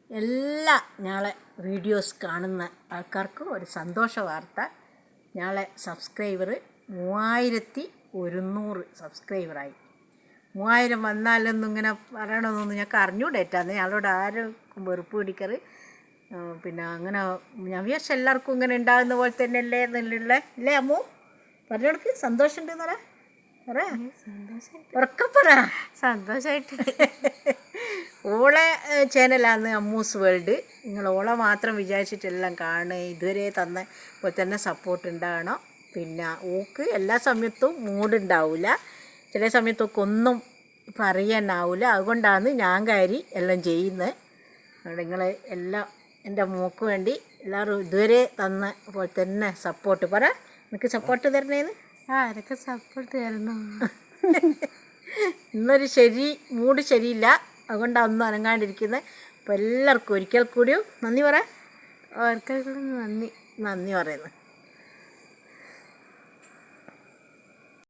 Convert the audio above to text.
എല്ലാ ഞങ്ങളെ വീഡിയോസ് കാണുന്ന ആൾക്കാർക്കും ഒരു സന്തോഷ വാർത്ത. ഞങ്ങളെ സബ്സ്ക്രൈബർ 3100 സബ്സ്ക്രൈബറായി. 3000 വന്നാലൊന്നും ഇങ്ങനെ പറയണമെന്നൊന്നും ഞങ്ങൾക്ക് അറിഞ്ഞൂടേറ്റാന്ന്. ഞങ്ങളോട് ആരും വെറുപ്പ് പിടിക്കറ്. പിന്നെ അങ്ങനെ ഞാൻ വിചാരിച്ച എല്ലാവർക്കും ഇങ്ങനെ ഉണ്ടാകുന്ന പോലെ തന്നെ അല്ലേ എന്നുള്ള അല്ലേ അമ്മു പറഞ്ഞോടക്ക് സന്തോഷമുണ്ടെന്ന് പറയാ ഉറക്കപ്പറ സന്തോഷമായിട്ട്. ഓളെ ചാനലാണ് അമ്മൂസ് വേൾഡ്. നിങ്ങൾ ഓളെ മാത്രം വിചാരിച്ചിട്ടെല്ലാം കാണുക. ഇതുവരെ തന്ന പോലെ തന്നെ സപ്പോർട്ട് ഉണ്ടാകണം. പിന്നെ ഓക്ക് എല്ലാ സമയത്തും മൂടുണ്ടാവില്ല, ചില സമയത്തൊക്കെ ഒന്നും പറയാനാവില്ല. അതുകൊണ്ടാണ് ഞാൻ കയറി എല്ലാം ചെയ്യുന്നത്. അതുകൊണ്ട് നിങ്ങൾ എല്ലാം എൻ്റെ മോക്ക് വേണ്ടി എല്ലാവരും ഇതുവരെ തന്ന പോലെ തന്നെ സപ്പോർട്ട് പറ. എനിക്ക് സപ്പോർട്ട് തരണേന്ന് ആരൊക്കെ സപ്പോർട്ട് തരണം. ഇന്നൊരു മൂഡ് ശരിയില്ല, അതുകൊണ്ടാണ് ഒന്നും അനങ്ങാണ്ടിരിക്കുന്നത്. അപ്പോൾ എല്ലാവർക്കും ഒരിക്കൽ കൂടിയും നന്ദി പറ. ഓർക്കും നന്ദി പറയുന്നു.